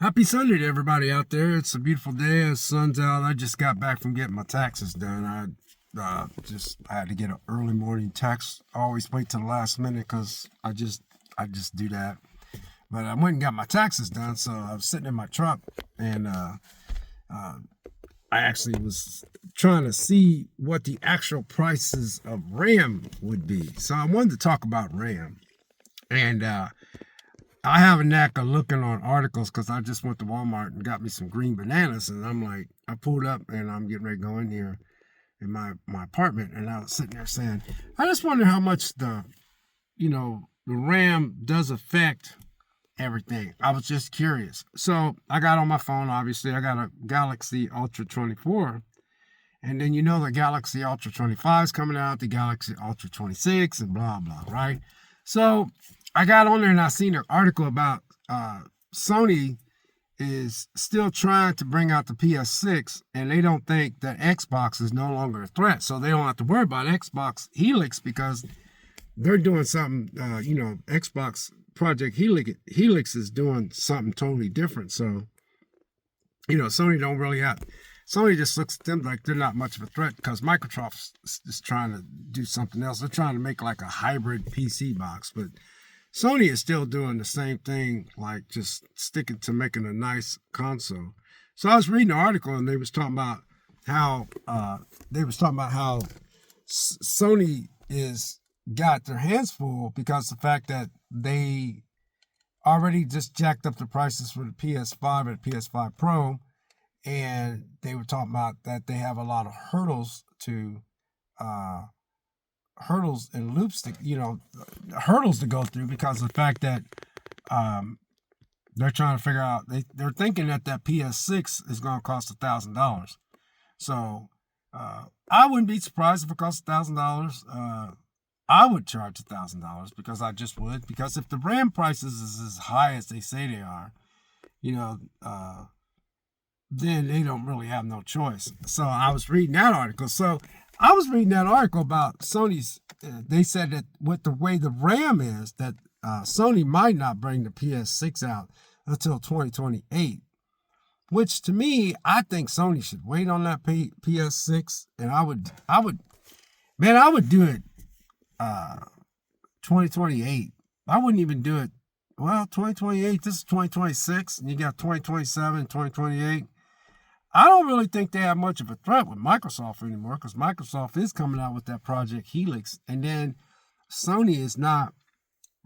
Happy Sunday to everybody out there. It's a beautiful day. The sun's out. I just got back from getting my taxes done. I had to get an early morning tax. I always wait till the last minute because I just do that. But I went and got my taxes done, so I was sitting in my truck and I actually was trying to see what the actual prices of RAM would be. So I wanted to talk about RAM. And I have a knack of looking on articles because I just went to Walmart and got me some green bananas, and I'm like, I pulled up and I'm getting ready to go in here in my apartment, and I was sitting there saying, I just wonder how much the RAM does affect everything. I was just curious, so I got on my phone. Obviously, I got a Galaxy Ultra 24, and then the Galaxy Ultra 25 is coming out, the Galaxy Ultra 26, and blah blah, right? So I got on there and I seen an article about Sony is still trying to bring out the PS6, and they don't think that Xbox is no longer a threat, so they don't have to worry about Xbox Helix because they're doing something. Xbox Project Helix is doing something totally different. So Sony don't really have. Sony just looks at them like they're not much of a threat because Microsoft is trying to do something else. They're trying to make like a hybrid PC box, but Sony is still doing the same thing, like just sticking to making a nice console. So I was reading an article and they was talking about how Sony is got their hands full because the fact that they already just jacked up the prices for the PS5 and the PS5 Pro, and they were talking about that they have a lot of uh, hurdles and loops hurdles to go through because of the fact that um, they're trying to figure out they're thinking that PS6 is going to cost $1,000. So I wouldn't be surprised if it costs $1,000. I would charge $1,000 because I just would, because if the RAM prices is as high as they say they are, you know, then they don't really have no choice. So I was reading that article. So I was reading that article about Sony's. They said that with the way the RAM is, that Sony might not bring the PS6 out until 2028. Which to me, I think Sony should wait on that PS6, and I would do it 2028. I wouldn't even do it. Well, 2028. This is 2026, and you got 2027, 2028. I don't really think they have much of a threat with Microsoft anymore because Microsoft is coming out with that Project Helix, and then Sony is not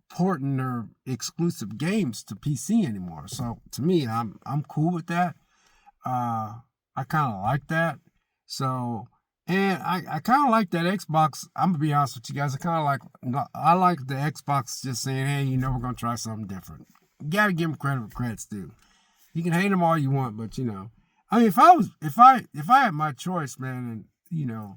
porting their exclusive games to PC anymore. So to me, I'm cool with that. I kind of like that. So, and I kind of like that Xbox. I'm gonna be honest with you guys. I like the Xbox just saying, hey, we're gonna try something different. You gotta give them credit where credit's due. You can hate them all you want, but I mean, if I had my choice, man, and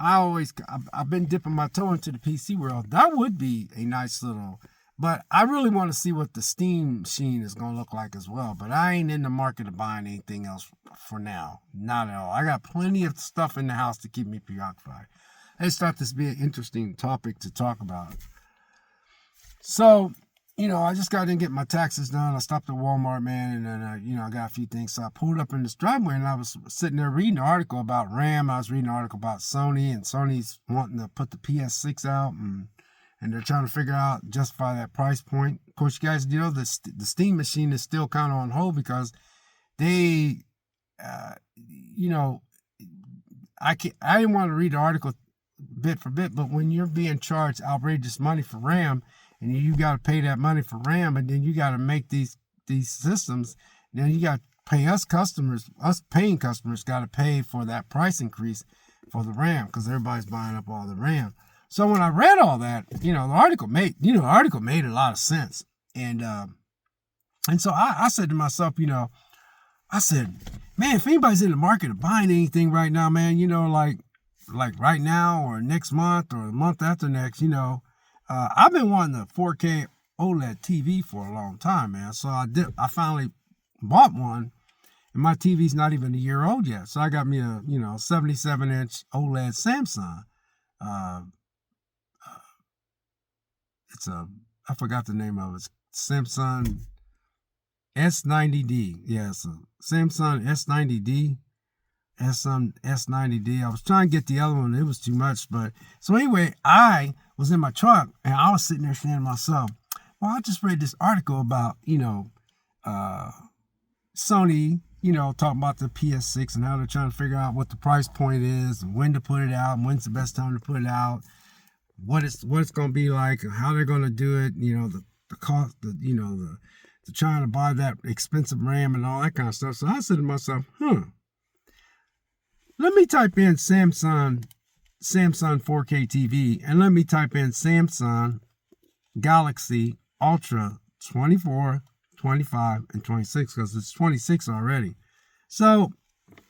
I've been dipping my toe into the PC world. That would be a nice little, but I really want to see what the Steam machine is going to look like as well. But I ain't in the market of buying anything else for now. Not at all. I got plenty of stuff in the house to keep me preoccupied. I just thought this would be an interesting topic to talk about. So, I just got in get my taxes done. I stopped at Walmart, man, and then, I got a few things. So I pulled up in this driveway, and I was sitting there reading an article about RAM. I was reading an article about Sony, and Sony's wanting to put the PS6 out, and they're trying to figure out, justify that price point. Of course, you guys the Steam machine is still kind of on hold because they, I didn't want to read the article bit for bit, but when you're being charged outrageous money for RAM, and you got to pay that money for RAM, and then you got to make these systems, then you got to pay us paying customers got to pay for that price increase for the RAM because everybody's buying up all the RAM. So when I read all that, the article made a lot of sense, and so I said to myself, I said, man, if anybody's in the market of buying anything right now, man, like right now or next month or the month after next, I've been wanting a 4K OLED TV for a long time, man. So I finally bought one, and my TV's not even a year old yet. So I got me a 77-inch OLED Samsung. Uh, I forgot the name of it. Samsung S90D. Yeah, so Samsung S90D. S90D. I was trying to get the other one. It was too much. But so anyway, I was in my truck and I was sitting there saying to myself, well, I just read this article about, Sony, talking about the PS6 and how they're trying to figure out what the price point is and when to put it out and when's the best time to put it out, what it's going to be like, and how they're going to do it, the cost, the trying to buy that expensive RAM and all that kind of stuff. So I said to myself, let me type in Samsung 4K TV and let me type in Samsung Galaxy Ultra 24, 25, and 26 because it's 26 already. So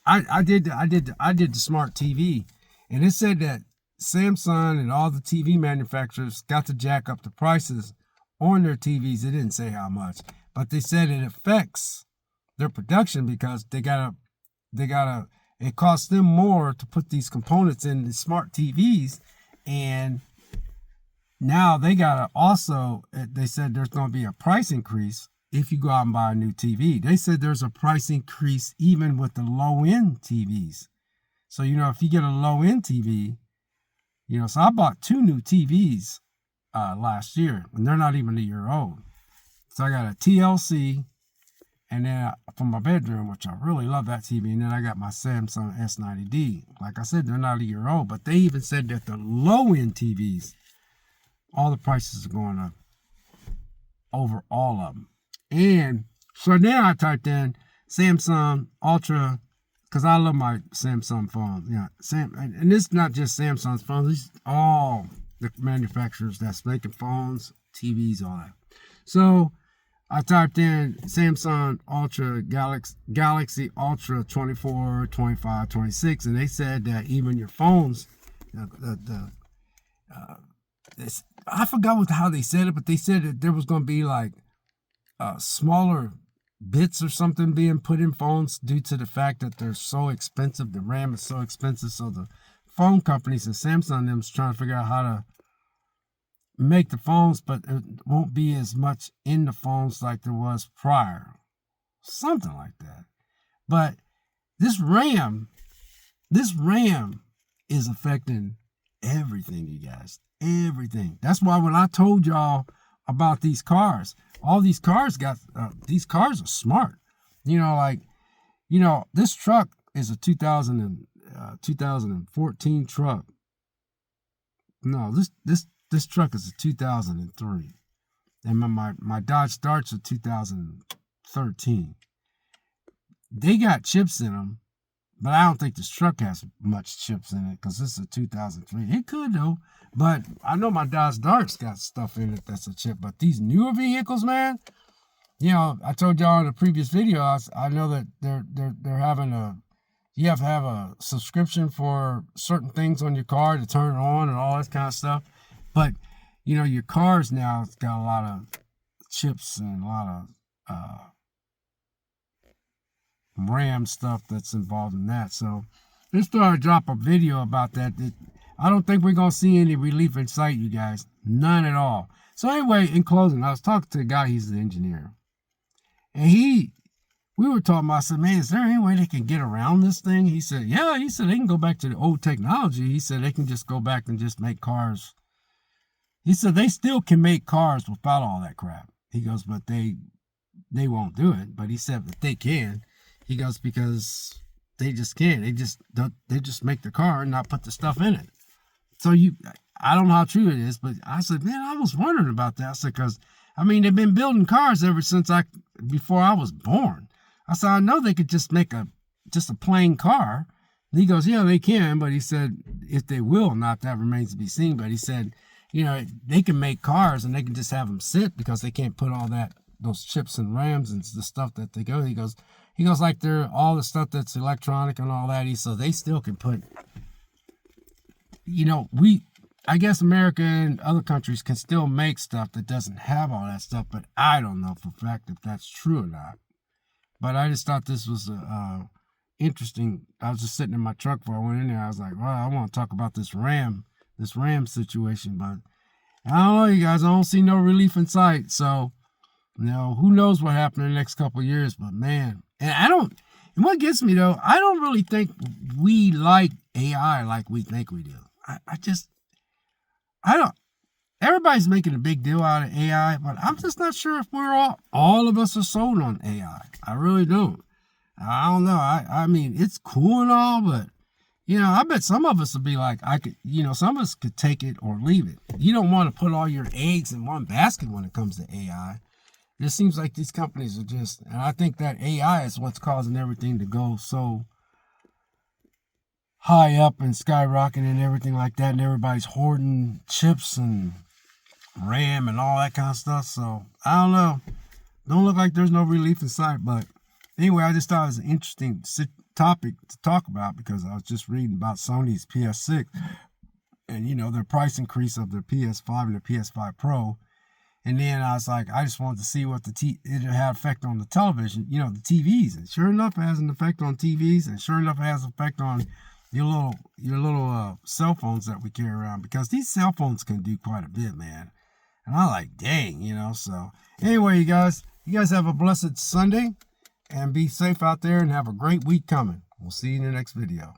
I did the smart TV, and it said that Samsung and all the TV manufacturers got to jack up the prices on their TVs. It didn't say how much, but they said it affects their production because they gotta it costs them more to put these components in the smart TVs, and now they gotta also, they said there's gonna be a price increase if you go out and buy a new TV. They said there's a price increase even with the low-end TVs. So, if you get a low-end TV, so I bought 2 new TVs last year, and they're not even a year old. So I got a TLC, and then for my bedroom, which I really love that TV, and then I got my Samsung S90D. Like I said, they're not a year old, but they even said that the low-end TVs, all the prices are going up over all of them. And so now I typed in Samsung Ultra, because I love my Samsung phone. Yeah, and this is not just Samsung's phones. These all the manufacturers that's making phones, TVs, all that. So I typed in Samsung Ultra Galaxy Ultra 24, 25, 26, and they said that even your phones, I forgot how they said it, but they said that there was going to be like smaller bits or something being put in phones due to the fact that they're so expensive. The RAM is so expensive. So the phone companies and Samsung them's trying to figure out how to make the phones, but it won't be as much in the phones like there was prior. Something like that. But this RAM is affecting everything, you guys. Everything. That's why when I told y'all about these cars, all these cars these cars are smart. This truck is a 2014 truck. No, this truck is a 2003. And my Dodge Dart's a 2013. They got chips in them, but I don't think this truck has much chips in it because this is a 2003. It could though, but I know my Dodge Dart's got stuff in it that's a chip. But these newer vehicles, man, I told y'all in the previous video, I know that they're having you have to have a subscription for certain things on your car to turn it on and all that kind of stuff. But your cars now, it's got a lot of chips and a lot of RAM stuff that's involved in that. So let's start to drop a video about that. I don't think we're going to see any relief in sight, you guys. None at all. So anyway, in closing, I was talking to a guy, he's an engineer. And we were talking about, I said, man, is there any way they can get around this thing? He said, yeah. He said they can go back to the old technology. He said they can just go back and just make cars. He said they still can make cars without all that crap. He goes, but they won't do it. But he said that they can. He goes, because they just can't. They just make the car and not put the stuff in it. So I don't know how true it is, but I said, man, I was wondering about that. I said, because they've been building cars ever since before I was born. I said, I know they could just make a plain car. And he goes, yeah, they can, but he said if they will or not, that remains to be seen. But he said, they can make cars and they can just have them sit because they can't put all those chips and RAMs and the stuff that they go. He goes like they're all the stuff that's electronic and all that. He said they still can put, I guess America and other countries can still make stuff that doesn't have all that stuff, but I don't know for a fact if that's true or not. But I just thought this was interesting. I was just sitting in my truck before I went in there. I was like, well, I want to talk about this RAM situation, but I don't know, you guys. I don't see no relief in sight. So You know, who knows what happened in the next couple of years, but man, and what gets me though, I don't really think we like AI like we think we do. I don't, everybody's making a big deal out of AI, but I'm just not sure if we're all of us are sold on AI. I really don't. I don't know. I mean, it's cool and all, but you know, I bet some of us would be like, some of us could take it or leave it. You don't want to put all your eggs in one basket when it comes to AI. It seems like these companies are just, and I think that AI is what's causing everything to go so high up and skyrocketing and everything like that, and everybody's hoarding chips and RAM and all that kind of stuff. So I don't know. Don't look like there's no relief in sight. But anyway, I just thought it was an interesting topic to talk about because I was just reading about Sony's PS6 and their price increase of their PS5 and their PS5 Pro. And then I was like, I just wanted to see what it had effect on the television, the TVs. And sure enough, it has an effect on TVs, and sure enough, it has an effect on your little cell phones that we carry around, because these cell phones can do quite a bit, man. And I'm like, dang, So anyway, you guys have a blessed Sunday, and be safe out there, and have a great week coming. We'll see you in the next video.